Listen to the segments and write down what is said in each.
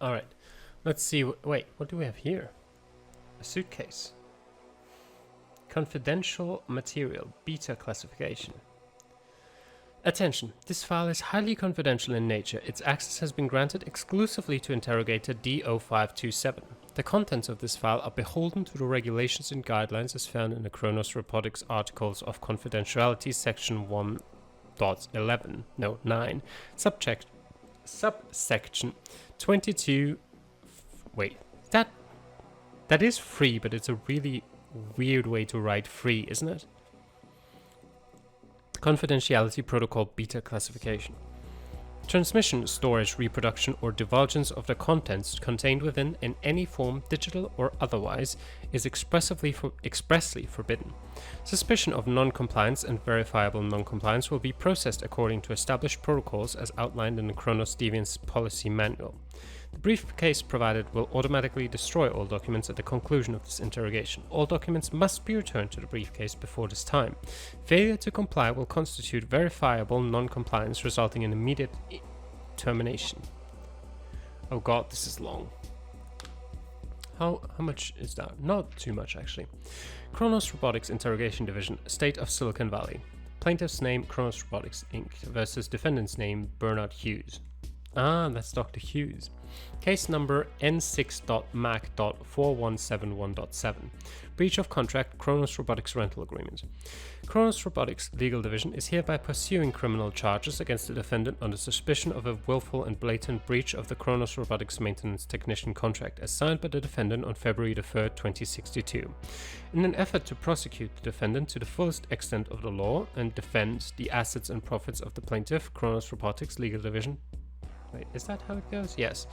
Alright, let's see. Wait, what do we have here? A suitcase. Confidential material, beta classification. Attention, this file is highly confidential in nature. Its access has been granted exclusively to interrogator D0527. The contents of this file are beholden to the regulations and guidelines as found in the Kronos Robotics Articles of Confidentiality section 9, subsection 22. Wait, that is free, but it's a really weird way to write free, isn't it? Confidentiality Protocol Beta Classification. Transmission, storage, reproduction, or divulgence of the contents contained within in any form, digital or otherwise, is expressly forbidden. Suspicion of non-compliance and verifiable non-compliance will be processed according to established protocols as outlined in the Kronos Deviants Policy Manual. The briefcase provided will automatically destroy all documents at the conclusion of this interrogation. All documents must be returned to the briefcase before this time. Failure to comply will constitute verifiable non-compliance, resulting in immediate termination. Oh god, this is long. How much is that? Not too much, actually. Kronos Robotics Interrogation Division, State of Silicon Valley. Plaintiff's name, Kronos Robotics Inc. versus defendant's name, Bernard Hughes. Ah, that's Dr. Hughes. Case number N6.Mac.4171.7. Breach of contract, Kronos Robotics rental agreement. Kronos Robotics Legal Division is hereby pursuing criminal charges against the defendant under suspicion of a willful and blatant breach of the Kronos Robotics maintenance technician contract as signed by the defendant on February 3rd, 2062. In an effort to prosecute the defendant to the fullest extent of the law and defend the assets and profits of the plaintiff, Kronos Robotics Legal Division. Wait, is that how it goes? Yes.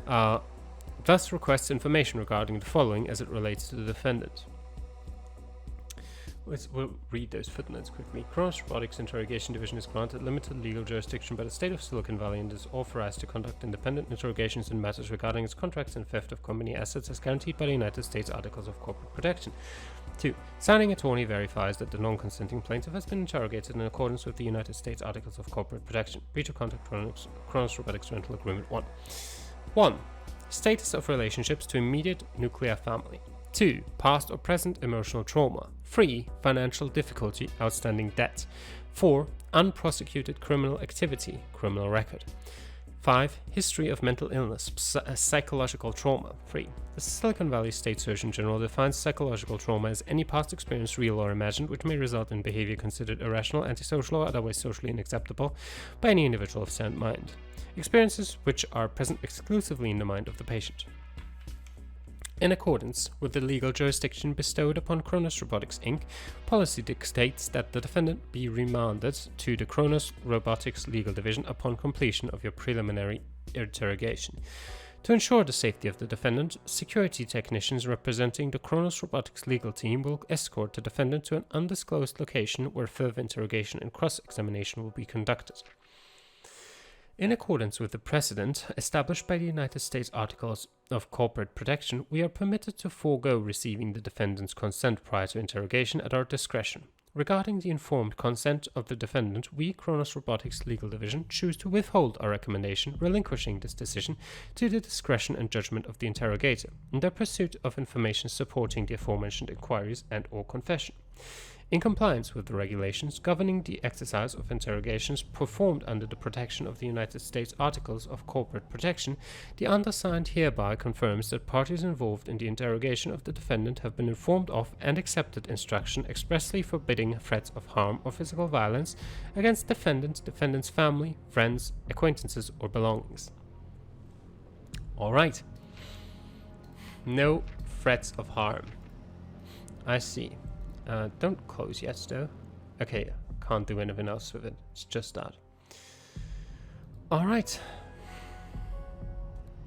Thus requests information regarding the following as it relates to the defendant. We'll read those footnotes quickly. Kronos Robotics Interrogation Division is granted limited legal jurisdiction by the state of Silicon Valley and is authorized to conduct independent interrogations in matters regarding its contracts and theft of company assets as guaranteed by the United States Articles of Corporate Protection. 2. Signing attorney verifies that the non-consenting plaintiff has been interrogated in accordance with the United States Articles of Corporate Protection. Breach of contract, Kronos Robotics Rental Agreement 1. 1. Status of relationships to immediate nuclear family. 2. Past or present emotional trauma. 3. Financial difficulty, outstanding debt. 4. Unprosecuted criminal activity, criminal record. 5. History of mental illness, psychological trauma. 3. The Silicon Valley State Surgeon General defines psychological trauma as any past experience, real or imagined, which may result in behavior considered irrational, antisocial, or otherwise socially unacceptable by any individual of sound mind. Experiences which are present exclusively in the mind of the patient. In accordance with the legal jurisdiction bestowed upon Kronos Robotics Inc., policy dictates that the defendant be remanded to the Kronos Robotics Legal Division upon completion of your preliminary interrogation. To ensure the safety of the defendant, security technicians representing the Kronos Robotics legal team will escort the defendant to an undisclosed location where further interrogation and cross-examination will be conducted. In accordance with the precedent established by the United States Articles of Corporate Protection, we are permitted to forego receiving the defendant's consent prior to interrogation at our discretion. Regarding the informed consent of the defendant, we, Kronos Robotics Legal Division, choose to withhold our recommendation, relinquishing this decision to the discretion and judgment of the interrogator, in their pursuit of information supporting the aforementioned inquiries and/or confession. In compliance with the regulations governing the exercise of interrogations performed under the protection of the United States Articles of Corporate Protection, the undersigned hereby confirms that parties involved in the interrogation of the defendant have been informed of and accepted instruction expressly forbidding threats of harm or physical violence against defendant, defendant's family, friends, acquaintances, or belongings. Alright. No threats of harm. I see. Don't close yet, though. Okay, can't do anything else with it. It's just that. Alright.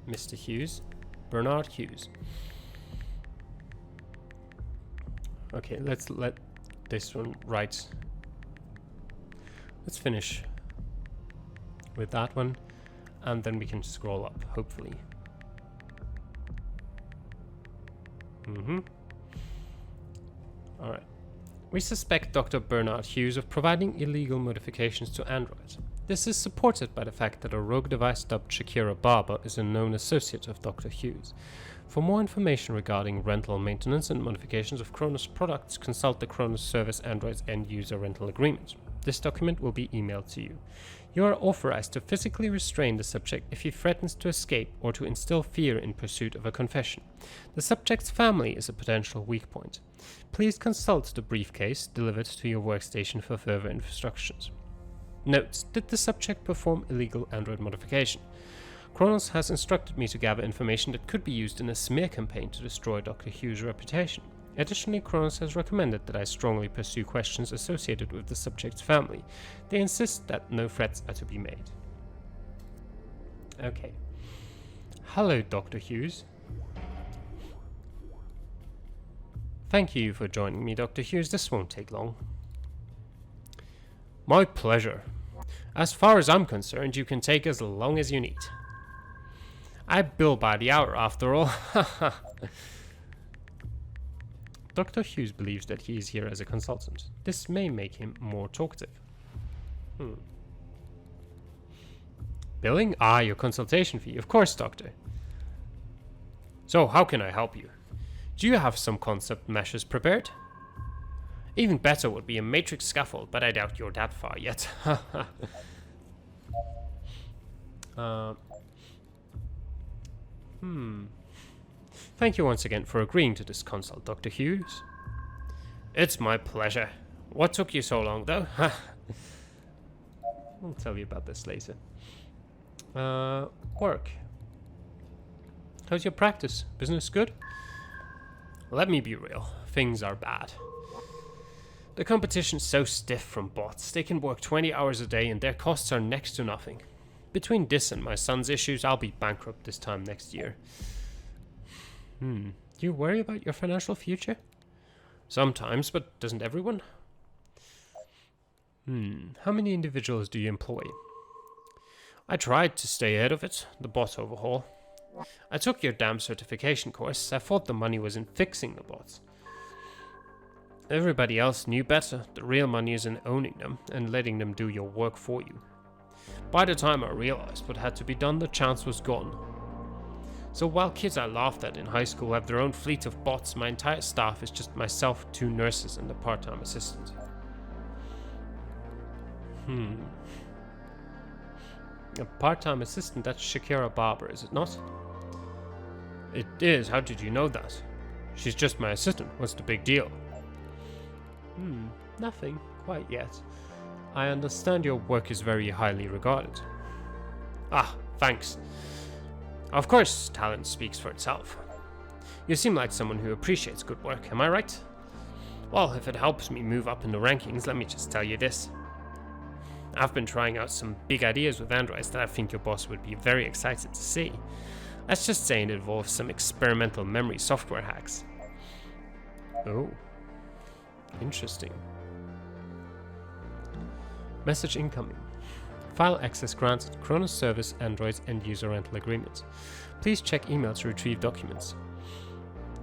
Mr. Hughes. Bernard Hughes. Okay, let's let this one right. Let's finish with that one, and then we can scroll up, hopefully. Alright. We suspect Dr. Bernard Hughes of providing illegal modifications to Android. This is supported by the fact that a rogue device dubbed Shakira Barber is a known associate of Dr. Hughes. For more information regarding rental, maintenance, and modifications of Kronos products, consult the Kronos Service Android's End-User Rental Agreement. This document will be emailed to you. You are authorized to physically restrain the subject if he threatens to escape or to instill fear in pursuit of a confession. The subject's family is a potential weak point. Please consult the briefcase delivered to your workstation for further instructions. Note: did the subject perform illegal Android modification? Kronos has instructed me to gather information that could be used in a smear campaign to destroy Dr. Hughes' reputation. Additionally, Kronos has recommended that I strongly pursue questions associated with the subject's family. They insist that no threats are to be made. Okay. Hello, Dr. Hughes. Thank you for joining me, Dr. Hughes. This won't take long. My pleasure. As far as I'm concerned, you can take as long as you need. I bill by the hour, after all. Dr. Hughes believes that he is here as a consultant. This may make him more talkative. Billing? Ah, your consultation fee. Of course, Doctor. So, how can I help you? Do you have some concept meshes prepared? Even better would be a matrix scaffold, but I doubt you're that far yet. Thank you once again for agreeing to this consult, Dr. Hughes. It's my pleasure. What took you so long, though? I'll tell you about this later. Work. How's your practice? Business good? Let me be real. Things are bad. The competition's so stiff from bots. They can work 20 hours a day and their costs are next to nothing. Between this and my son's issues, I'll be bankrupt this time next year. Do you worry about your financial future? Sometimes, but doesn't everyone? How many individuals do you employ? I tried to stay ahead of it, the bot overhaul. I took your damn certification course. I thought the money was in fixing the bots. Everybody else knew better. The real money is in owning them and letting them do your work for you. By the time I realized what had to be done, the chance was gone. So while kids I laughed at in high school have their own fleet of bots, my entire staff is just myself, 2 nurses, and a part-time assistant. A part-time assistant? That's Shakira Barber, is it not? It is. How did you know that? She's just my assistant. What's the big deal? Nothing quite yet. I understand your work is very highly regarded. Ah, thanks. Of course, talent speaks for itself. You seem like someone who appreciates good work, am I right? Well, if it helps me move up in the rankings, let me just tell you this. I've been trying out some big ideas with androids that I think your boss would be very excited to see. Let's just say it involves some experimental memory software hacks. Oh. Interesting. Message incoming. File access granted. Kronos Service Android's End-User Rental Agreement. Please check email to retrieve documents.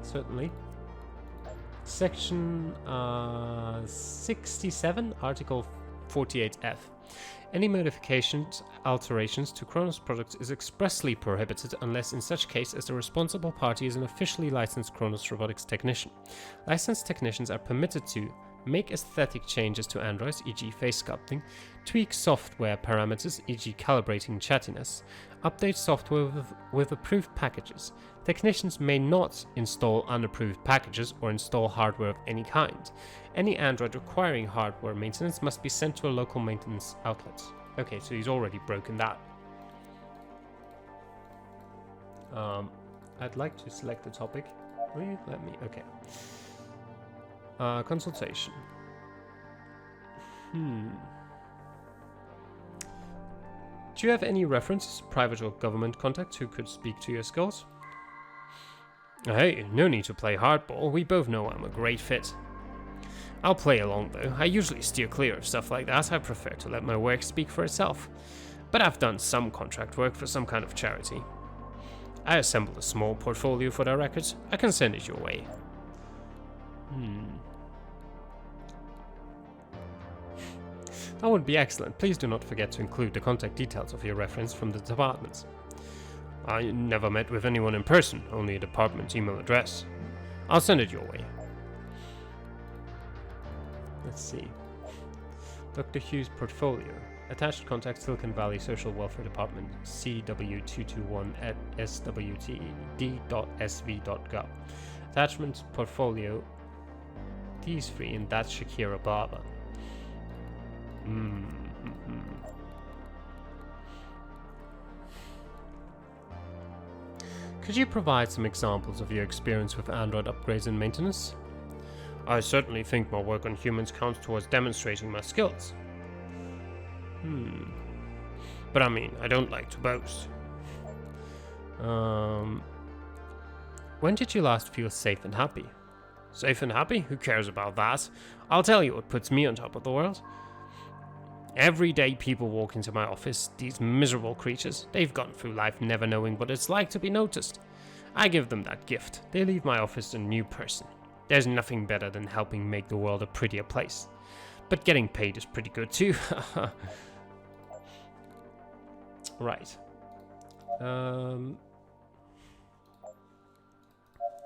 Certainly. Section 67, Article 48F. Any modifications, alterations to Kronos products is expressly prohibited unless in such case as the responsible party is an officially licensed Kronos robotics technician. Licensed technicians are permitted to make aesthetic changes to androids, e.g. face sculpting, tweak software parameters, e.g. calibrating chattiness, update software with approved packages. Technicians may not install unapproved packages or install hardware of any kind. Any android requiring hardware maintenance must be sent to a local maintenance outlet. Okay, so he's already broken that. I'd like to select the topic. Will you let me? Okay. Consultation. Do you have any references, private or government contacts who could speak to your skills? Hey, no need to play hardball. We both know I'm a great fit. I'll play along though. I usually steer clear of stuff like that. I prefer to let my work speak for itself. But I've done some contract work for some kind of charity. I assembled a small portfolio for their records. I can send it your way. That would be excellent. Please do not forget to include the contact details of your reference from the departments. I never met with anyone in person, only a department email address. I'll send it your way. Let's see. Dr. Hughes' portfolio. Attached contact Silicon Valley Social Welfare Department, CW221 at swtd.sv.gov. Attachment portfolio. These three, and that's Shakira Barber. Could you provide some examples of your experience with Android upgrades and maintenance? I certainly think my work on humans counts towards demonstrating my skills. But I mean, I don't like to boast. When did you last feel safe and happy? Safe and happy? Who cares about that? I'll tell you what puts me on top of the world. Every day people walk into my office, these miserable creatures. They've gone through life never knowing what it's like to be noticed. I give them that gift. They leave my office a new person. There's nothing better than helping make the world a prettier place. But getting paid is pretty good too. Right.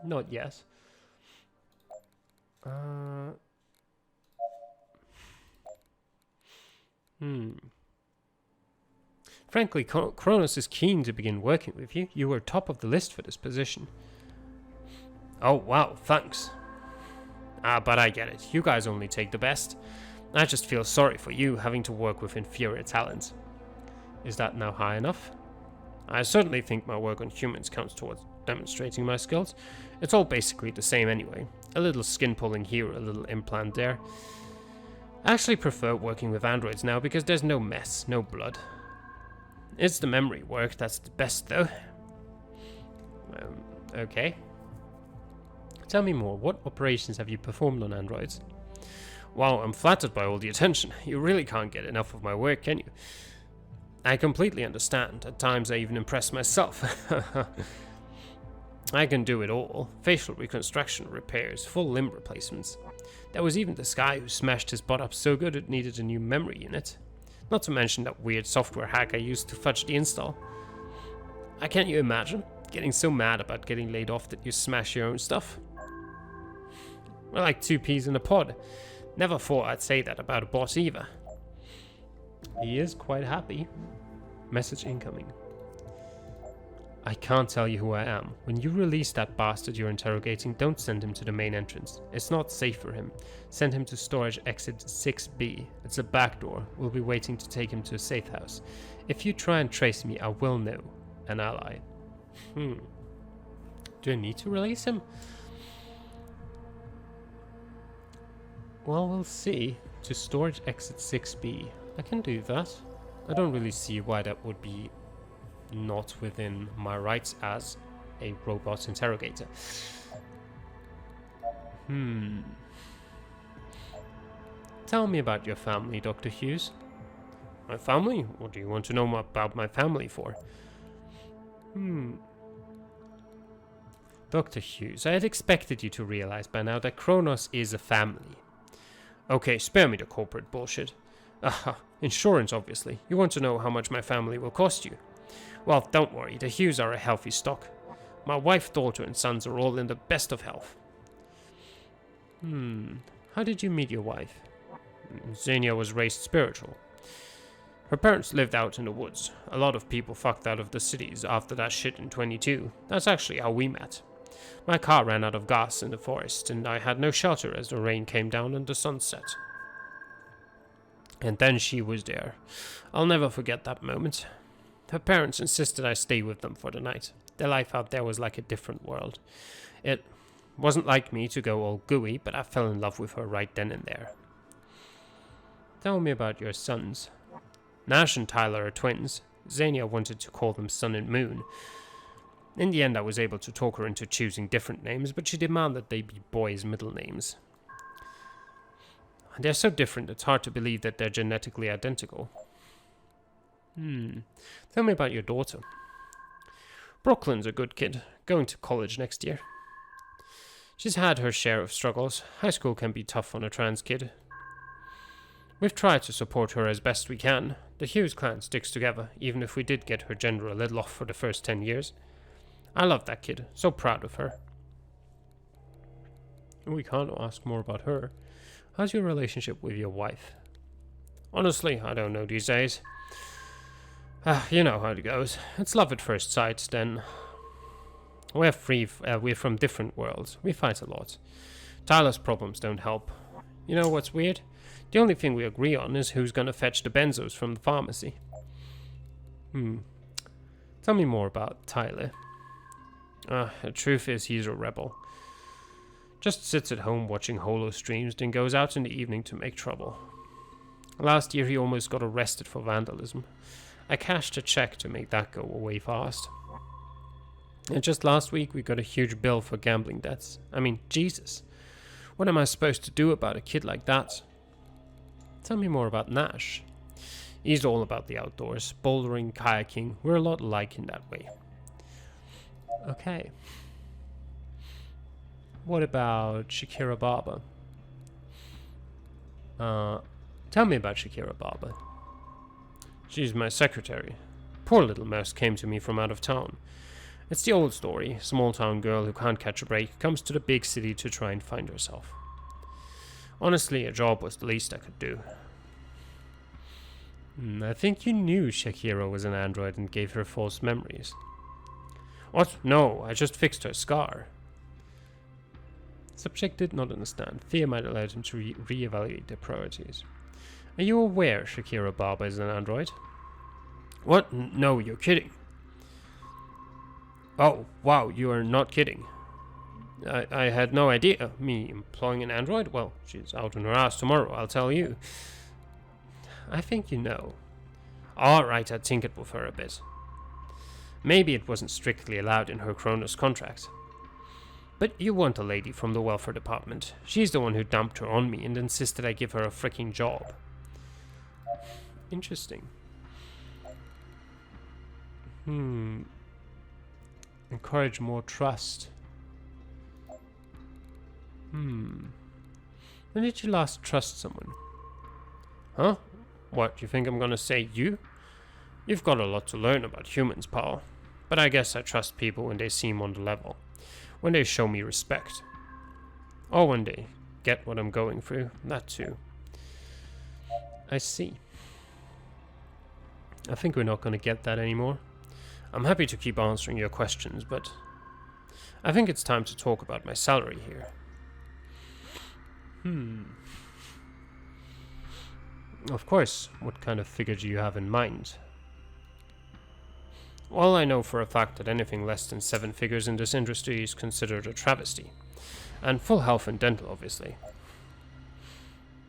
Not yet. Frankly, Kronos is keen to begin working with you. You were top of the list for this position. Oh, wow, thanks. But I get it. You guys only take the best. I just feel sorry for you having to work with inferior talent. Is that now high enough? I certainly think my work on humans counts towards demonstrating my skills. It's all basically the same anyway. A little skin pulling here, a little implant there. I actually prefer working with androids now because there's no mess, no blood. It's the memory work that's the best though. Okay. Tell me more, what operations have you performed on androids? Wow, I'm flattered by all the attention. You really can't get enough of my work, can you? I completely understand. At times I even impress myself. I can do it all. Facial reconstruction, repairs, full limb replacements. There was even this guy who smashed his butt up so good it needed a new memory unit. Not to mention that weird software hack I used to fudge the install. Can't you imagine? Getting so mad about getting laid off that you smash your own stuff? We're like two peas in a pod. Never thought I'd say that about a boss either. He is quite happy. Message incoming. I can't tell you who I am. When you release that bastard you're interrogating, don't send him to the main entrance. It's not safe for him. Send him to storage exit 6B. It's a back door. We'll be waiting to take him to a safe house. If you try and trace me, I will know. An ally. Do I need to release him? Well, we'll see. To storage exit 6B. I can do that. I don't really see why that would be not within my rights as a robot interrogator. Tell me about your family, Dr. Hughes. My family? What do you want to know about my family for? Dr. Hughes, I had expected you to realize by now that Kronos is a family. Okay, spare me the corporate bullshit. Insurance, obviously. You want to know how much my family will cost you. Well, don't worry, the Hughes are a healthy stock. My wife, daughter, and sons are all in the best of health. How did you meet your wife? Xenia was raised spiritual. Her parents lived out in the woods. A lot of people fucked out of the cities after that shit in 22. That's actually how we met. My car ran out of gas in the forest, and I had no shelter as the rain came down and the sun set. And then she was there. I'll never forget that moment. Her parents insisted I stay with them for the night. Their life out there was like a different world. It wasn't like me to go all gooey, but I fell in love with her right then and there. Tell me about your sons. Nash and Tyler are twins. Xenia wanted to call them Sun and Moon. In the end, I was able to talk her into choosing different names, but she demanded they be boys' middle names. They're so different, it's hard to believe that they're genetically identical. Tell me about your daughter. Brooklyn's a good kid, going to college next year. She's had her share of struggles. High school can be tough on a trans kid. We've tried to support her as best we can. The Hughes clan sticks together, even if we did get her gender a little off for the first 10 years. I love that kid, so proud of her. We can't ask more about her. How's your relationship with your wife? Honestly, I don't know these days. You know how it goes. It's love at first sight, then. We're from different worlds. We fight a lot. Tyler's problems don't help. You know what's weird? The only thing we agree on is who's gonna fetch the benzos from the pharmacy. Tell me more about Tyler. The truth is he's a rebel. Just sits at home watching holo streams, then goes out in the evening to make trouble. Last year he almost got arrested for vandalism. I cashed a check to make that go away fast. And just last week we got a huge bill for gambling debts. I mean, Jesus. What am I supposed to do about a kid like that? Tell me more about Nash. He's all about the outdoors, bouldering, kayaking. We're a lot alike in that way. Okay. What about Shakira Barber? Tell me about Shakira Barber. She's my secretary. Poor little mouse came to me from out of town. It's the old story. Small town girl who can't catch a break comes to the big city to try and find herself. Honestly, a job was the least I could do. I think you knew Shakira was an android and gave her false memories. What? No, I just fixed her scar. Subject did not understand. Fear might allow him to re-evaluate their priorities. Are you aware Shakira Barber is an android? What? No, you're kidding. Oh, wow, you are not kidding. I had no idea. Me employing an android? Well, she's out on her ass tomorrow, I'll tell you. I think you know. Alright, I tinkered with her a bit. Maybe it wasn't strictly allowed in her Kronos contract. But you want a lady from the welfare department. She's the one who dumped her on me and insisted I give her a freaking job. Interesting. Encourage more trust. When did you last trust someone? Huh? What, you think I'm gonna say you? You've got a lot to learn about humans, pal. But I guess I trust people when they seem on the level. When they show me respect. Or when they get what I'm going through. That too. I see. I think we're not gonna get that anymore. I'm happy to keep answering your questions, but I think it's time to talk about my salary here. Of course, what kind of figure do you have in mind? Well, I know for a fact that anything less than 7 figures in this industry is considered a travesty. And full health and dental, obviously.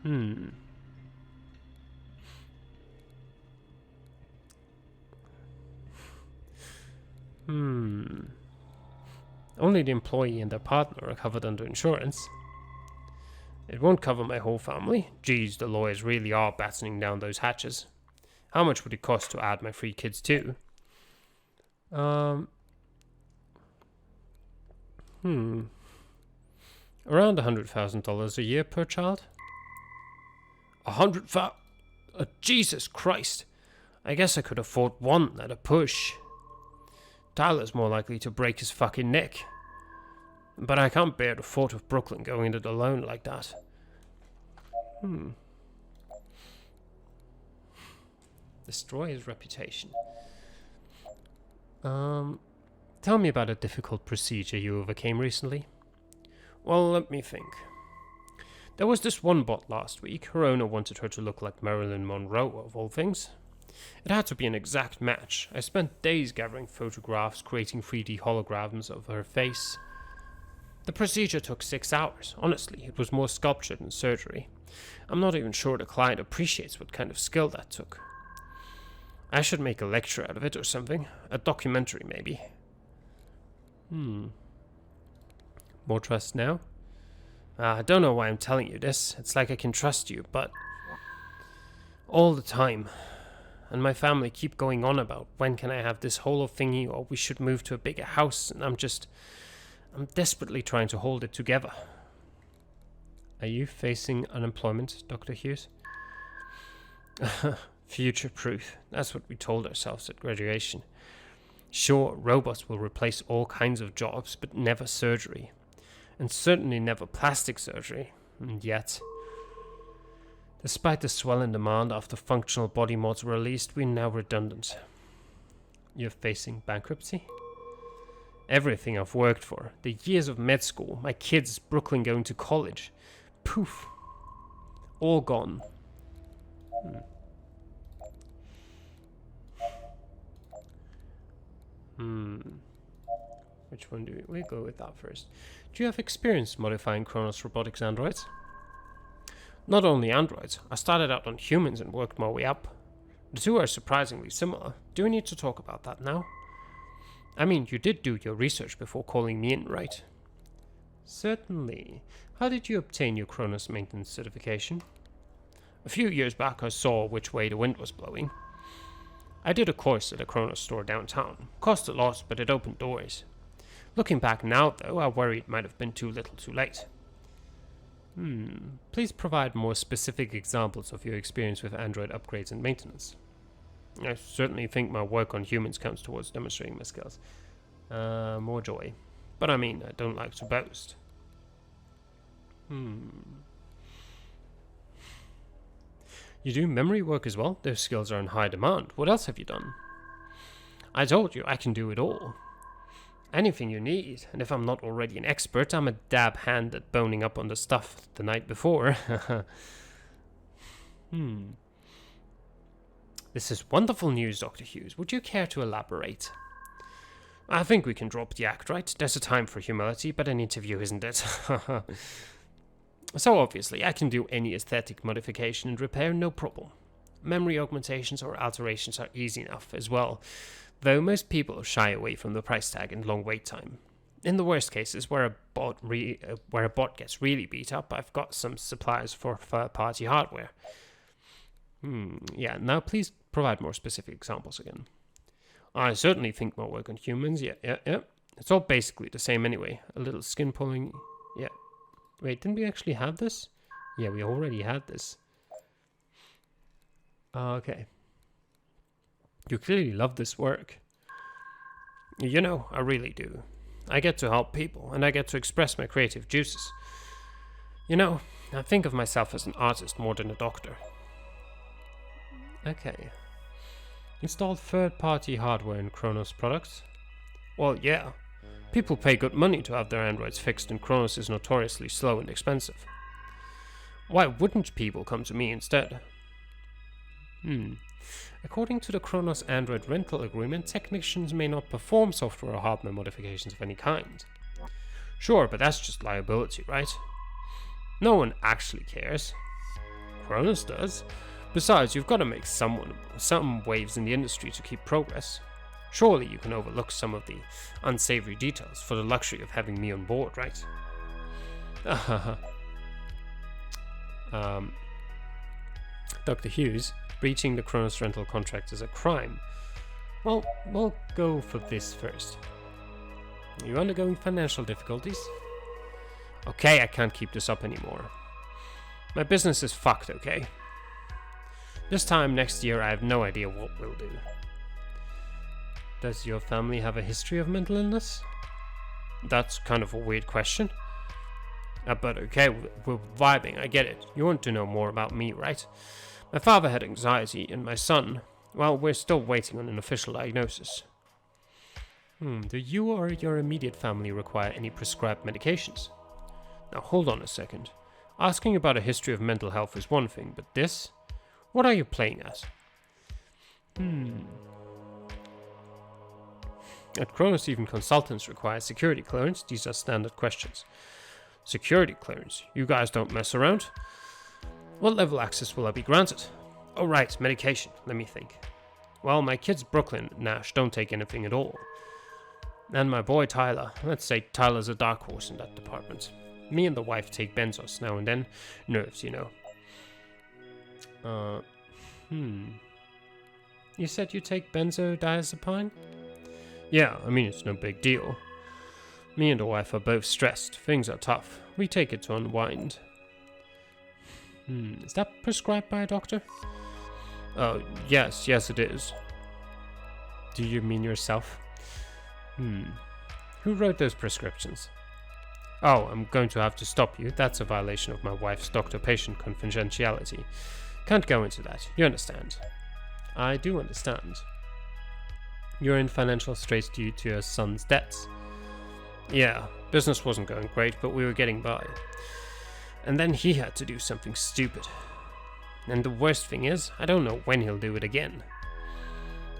Only the employee and their partner are covered under insurance. It won't cover my whole family. Geez, the lawyers really are battening down those hatches. How much would it cost to add my 3 kids too? Around $100,000 a year per child. Jesus Christ! I guess I could afford one at a push. Tyler's more likely to break his fucking neck. But I can't bear the thought of Brooklyn going it alone like that. Destroy his reputation. Tell me about a difficult procedure you overcame recently. Well, let me think. There was this one bot last week. Her owner wanted her to look like Marilyn Monroe, of all things. It had to be an exact match. I spent days gathering photographs, creating 3D holograms of her face. The procedure took 6 hours. Honestly, it was more sculpture than surgery. I'm not even sure the client appreciates what kind of skill that took. I should make a lecture out of it or something. A documentary, maybe. More trust now? I don't know why I'm telling you this. It's like I can trust you, but all the time. And my family keep going on about when can I have this holo thingy or we should move to a bigger house, and I'm desperately trying to hold it together. Are you facing unemployment, Dr. Hughes? Future-proof. That's what we told ourselves at graduation. Sure, robots will replace all kinds of jobs, but never surgery. And certainly never plastic surgery. And yet, despite the swell in demand after functional body mods were released, we're now redundant. You're facing bankruptcy? Everything I've worked for, the years of med school, my kids, Brooklyn going to college. Poof. All gone. Which one do we go with that first? Do you have experience modifying Kronos Robotics androids? Not only androids. I started out on humans and worked my way up. The two are surprisingly similar. Do we need to talk about that now? I mean, you did do your research before calling me in, right? Certainly. How did you obtain your Kronos maintenance certification? A few years back I saw which way the wind was blowing. I did a course at a Kronos store downtown. Cost a lot, but it opened doors. Looking back now, though, I worry it might have been too little too late. Please provide more specific examples of your experience with Android upgrades and maintenance. I certainly think my work on humans counts towards demonstrating my skills. More joy. But I mean, I don't like to boast. You do memory work as well? Those skills are in high demand. What else have you done? I told you, I can do it all. Anything you need, and if I'm not already an expert, I'm a dab hand at boning up on the stuff the night before. This is wonderful news, Dr. Hughes. Would you care to elaborate? I think we can drop the act, right? There's a time for humility, but an interview isn't it? So obviously, I can do any aesthetic modification and repair, no problem. Memory augmentations or alterations are easy enough as well, though most people shy away from the price tag and long wait time. In the worst cases, where a bot gets really beat up, I've got some suppliers for third-party hardware. Yeah, now please provide more specific examples again. I certainly think my work on humans, yeah. It's all basically the same anyway. A little skin pulling, yeah. Wait, didn't we actually have this? Yeah, we already had this. Okay. You clearly love this work. You know, I really do. I get to help people, and I get to express my creative juices. You know, I think of myself as an artist more than a doctor. Okay. Installed third-party hardware in Kronos products? Well, yeah. People pay good money to have their androids fixed, and Kronos is notoriously slow and expensive. Why wouldn't people come to me instead? According to the Kronos Android rental agreement, technicians may not perform software or hardware modifications of any kind. Sure, but that's just liability, right? No one actually cares. Kronos does. Besides, you've got to make some waves in the industry to keep progress. Surely you can overlook some of the unsavory details for the luxury of having me on board, right? Dr. Hughes, breaching the Kronos rental contract is a crime. Well, we'll go for this first. Are you undergoing financial difficulties? Okay, I can't keep this up anymore. My business is fucked, okay? This time next year I have no idea what we'll do. Does your family have a history of mental illness? That's kind of a weird question. But okay, we're vibing, I get it. You want to know more about me, right? My father had anxiety, and my son, well, we're still waiting on an official diagnosis. Do you or your immediate family require any prescribed medications? Now hold on a second. Asking about a history of mental health is one thing, but this? What are you playing at? At Kronos, even consultants require security clearance. These are standard questions. Security clearance? You guys don't mess around? What level access will I be granted? Oh right, medication. Let me think. Well, my kids Brooklyn and Nash don't take anything at all. And my boy Tyler. Let's say Tyler's a dark horse in that department. Me and the wife take benzos now and then. Nerves, you know. You said you take benzodiazepine? Yeah, I mean, it's no big deal. Me and the wife are both stressed. Things are tough. We take it to unwind. Is that prescribed by a doctor? Oh, yes, it is. Do you mean yourself? Who wrote those prescriptions? Oh, I'm going to have to stop you. That's a violation of my wife's doctor-patient confidentiality. Can't go into that. You understand? I do understand. You're in financial straits due to your son's debts. Yeah, business wasn't going great, but we were getting by. And then he had to do something stupid. And the worst thing is, I don't know when he'll do it again.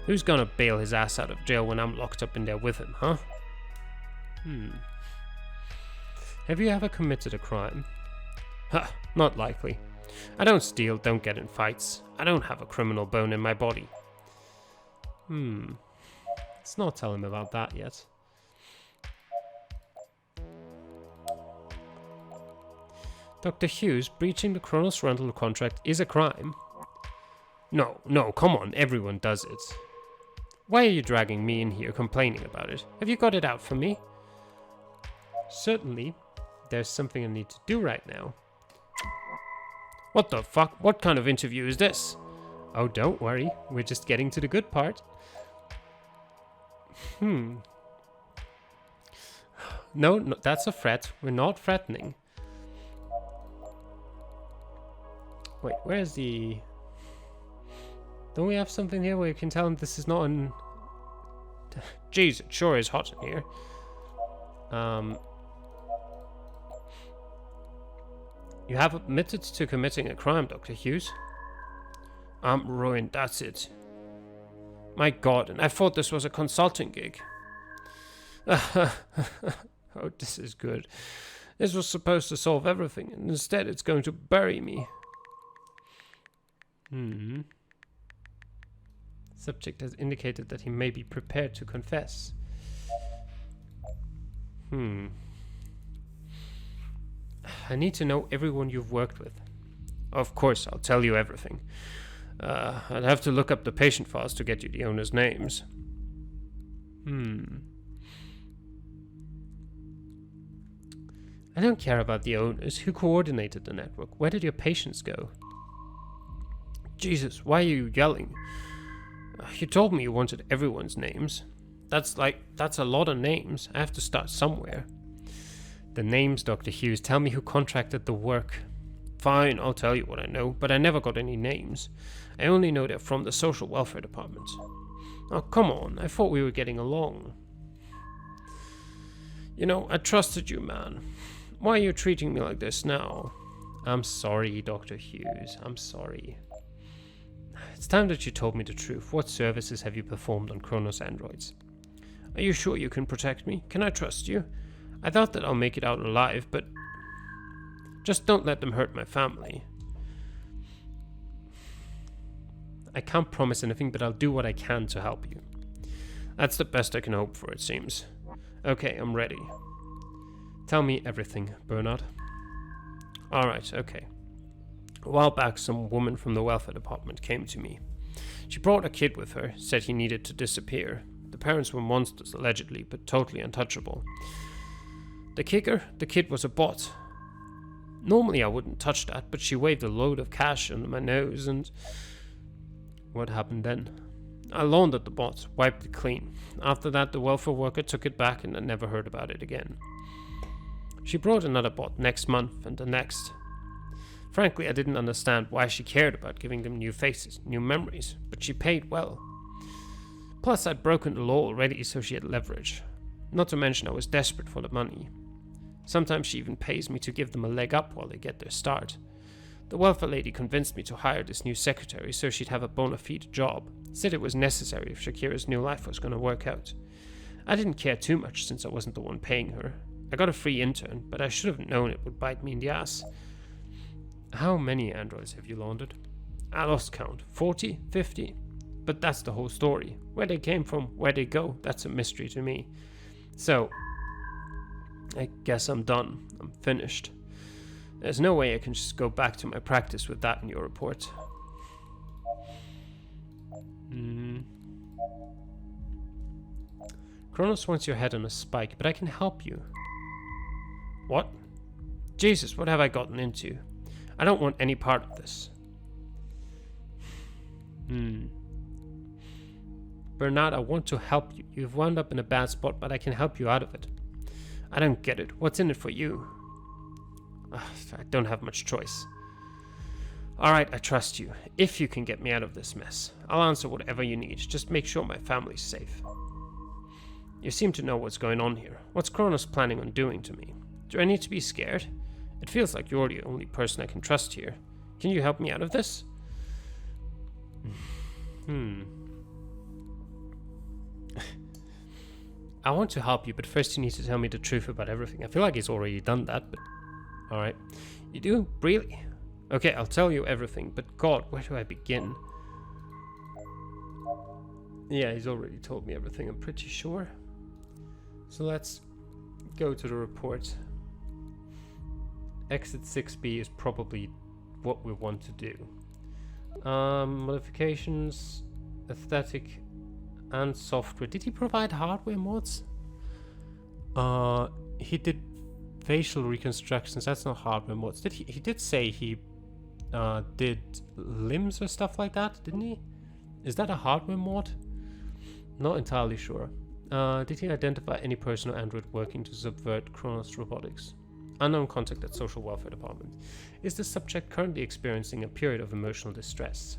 Who's gonna bail his ass out of jail when I'm locked up in there with him, huh? Have you ever committed a crime? Ha, not likely. I don't steal, don't get in fights. I don't have a criminal bone in my body. Let's not tell him about that yet. Dr. Hughes, breaching the Kronos rental contract is a crime. No, come on, everyone does it. Why are you dragging me in here complaining about it? Have you got it out for me? Certainly. There's something I need to do right now. What the fuck? What kind of interview is this? Oh, don't worry. We're just getting to the good part. No, that's a threat. We're not threatening. Wait, where's the... Don't we have something here where you can tell him this is not an... Jeez, it sure is hot in here. You have admitted to committing a crime, Dr. Hughes. I'm ruined, that's it. My god, and I thought this was a consulting gig. Oh, this is good. This was supposed to solve everything, and instead it's going to bury me. Subject has indicated that he may be prepared to confess. I need to know everyone you've worked with. Of course, I'll tell you everything. I'd have to look up the patient files to get you the owners' names. I don't care about the owners. Who coordinated the network? Where did your patients go? Jesus, why are you yelling? You told me you wanted everyone's names. That's a lot of names. I have to start somewhere. The names, Dr. Hughes. Tell me who contracted the work. Fine, I'll tell you what I know, but I never got any names. I only know they're from the social welfare department. Oh, come on. I thought we were getting along. You know, I trusted you, man. Why are you treating me like this now? I'm sorry, Dr. Hughes. I'm sorry. It's time that you told me the truth. What services have you performed on Kronos androids? Are you sure you can protect me? Can I trust you? I thought that I'll make it out alive, but... Just don't let them hurt my family. I can't promise anything, but I'll do what I can to help you. That's the best I can hope for, it seems. Okay, I'm ready. Tell me everything, Bernard. Alright, okay. A while back, some woman from the welfare department came to me. She brought a kid with her, said he needed to disappear. The parents were monsters, allegedly, but totally untouchable. The kicker? The kid was a bot. Normally I wouldn't touch that, but she waved a load of cash under my nose and... What happened then? I laundered the bot, wiped it clean. After that, the welfare worker took it back and I never heard about it again. She brought another bot next month and the next. Frankly, I didn't understand why she cared about giving them new faces, new memories, but she paid well. Plus, I'd broken the law already, so she had leverage. Not to mention I was desperate for the money. Sometimes she even pays me to give them a leg up while they get their start. The welfare lady convinced me to hire this new secretary so she'd have a bona fide job. Said it was necessary if Shakira's new life was going to work out. I didn't care too much since I wasn't the one paying her. I got a free intern, but I should have known it would bite me in the ass. How many androids have you laundered? I lost count. 40? 50? But that's the whole story. Where they came from, where they go, that's a mystery to me. So, I guess I'm done. I'm finished. There's no way I can just go back to my practice with that in your report. Kronos wants your head on a spike, but I can help you. What? Jesus, what have I gotten into? I don't want any part of this. Bernard, I want to help you. You've wound up in a bad spot, but I can help you out of it. I don't get it. What's in it for you? I don't have much choice. Alright, I trust you. If you can get me out of this mess, I'll answer whatever you need. Just make sure my family's safe. You seem to know what's going on here. What's Kronos planning on doing to me? Do I need to be scared? It feels like you're the only person I can trust here. Can you help me out of this? I want to help you, but first you need to tell me the truth about everything. I feel like he's already done that, but... Alright. You do? Really? Okay, I'll tell you everything, but God, where do I begin? Yeah, he's already told me everything, I'm pretty sure. So let's go to the report. Exit 6B is probably what we want to do. Modifications, aesthetic, and software. Did he provide hardware mods? He did facial reconstructions. That's not hardware mods. Did he did say he did limbs or stuff like that, didn't he? Is that a hardware mod? Not entirely sure. Did he identify any person or android working to subvert Kronos robotics? Unknown contact at Social Welfare Department. Is the subject currently experiencing a period of emotional distress?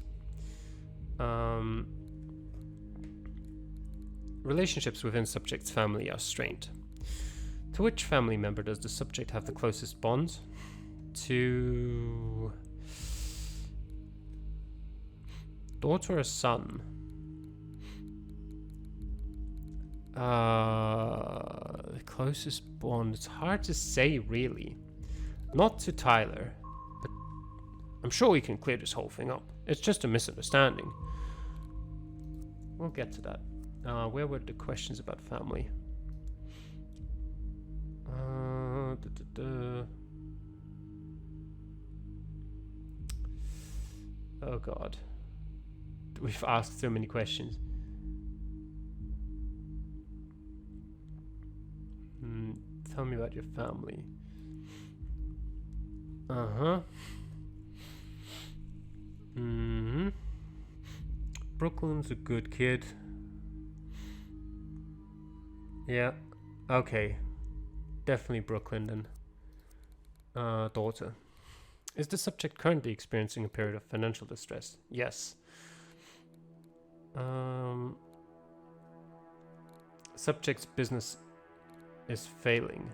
Relationships within subject's family are strained. To which family member does the subject have the closest bond? To... daughter or son? The closest bond, it's hard to say really. Not to Tyler, but I'm sure we can clear this whole thing up. It's just a misunderstanding. We'll get to that. Where were the questions about family? Oh God. We've asked so many questions. Tell me about your family. Brooklyn's a good kid. Yeah. Okay. Definitely Brooklyn then. Daughter. Is the subject currently experiencing a period of financial distress? Yes. Subject's business is failing.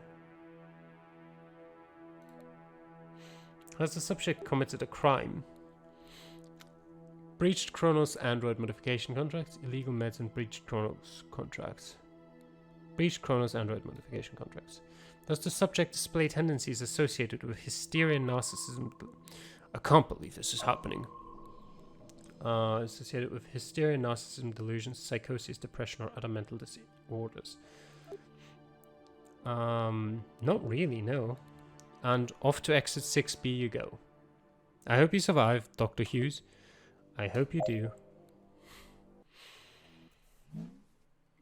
Has the subject committed a crime? Breached Kronos android modification contracts, illegal meds and breached Kronos contracts. Breached Kronos android modification contracts. Does the subject display tendencies associated with hysteria and narcissism? I can't believe this is happening. Associated with hysteria, narcissism, delusions, psychosis, depression, or other mental disorders. Not really, no. And off to exit 6B you go. I hope you survive, Dr. Hughes. I hope you do.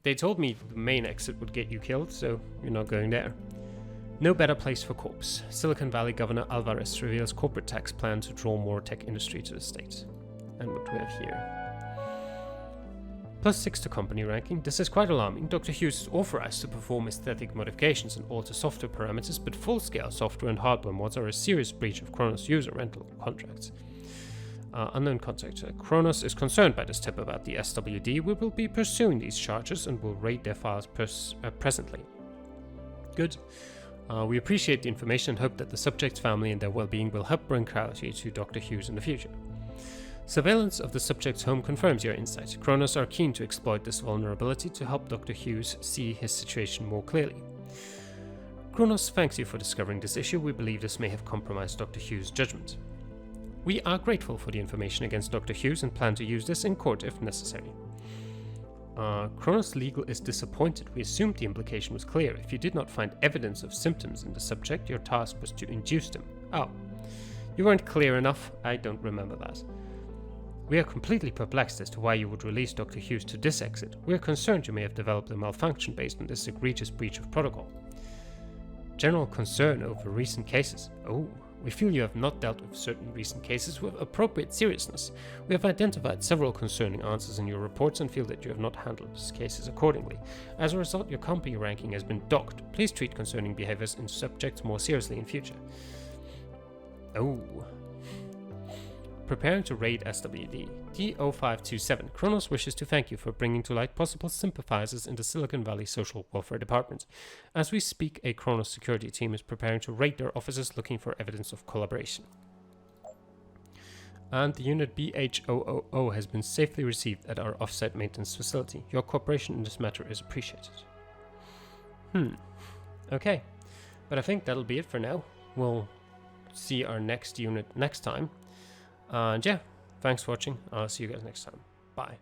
They told me the main exit would get you killed, so you're not going there. No better place for corpse. Silicon Valley Governor Alvarez reveals corporate tax plan to draw more tech industry to the state. And what do we have here? +6 to company ranking. This is quite alarming. Dr. Hughes is authorized to perform aesthetic modifications and alter software parameters, but full-scale software and hardware mods are a serious breach of Kronos user rental contracts. Unknown contact. Kronos is concerned by this tip about the SWD. We will be pursuing these charges and will raid their files presently. Good. We appreciate the information and hope that the subject's family and their well-being will help bring clarity to Dr. Hughes in the future. Surveillance of the subject's home confirms your insight. Kronos are keen to exploit this vulnerability to help Dr. Hughes see his situation more clearly. Kronos thanks you for discovering this issue. We believe this may have compromised Dr. Hughes' judgment. We are grateful for the information against Dr. Hughes and plan to use this in court if necessary. Kronos Legal is disappointed. We assumed the implication was clear. If you did not find evidence of symptoms in the subject, your task was to induce them. Oh. You weren't clear enough. I don't remember that. We are completely perplexed as to why you would release Dr. Hughes to this exit. We are concerned you may have developed a malfunction based on this egregious breach of protocol. General concern over recent cases. Oh, We feel you have not dealt with certain recent cases with appropriate seriousness. We have identified several concerning answers in your reports and feel that you have not handled these cases accordingly. As a result, your company ranking has been docked. Please treat concerning behaviors in subjects more seriously in future. Oh. Preparing to raid SWD. D0527. Kronos wishes to thank you for bringing to light possible sympathizers in the Silicon Valley Social Welfare Department. As we speak, a Kronos security team is preparing to raid their offices looking for evidence of collaboration. And the unit BH000 has been safely received at our offsite maintenance facility. Your cooperation in this matter is appreciated. Okay. But I think that'll be it for now. We'll see our next unit next time. And yeah, thanks for watching. I'll see you guys next time. Bye.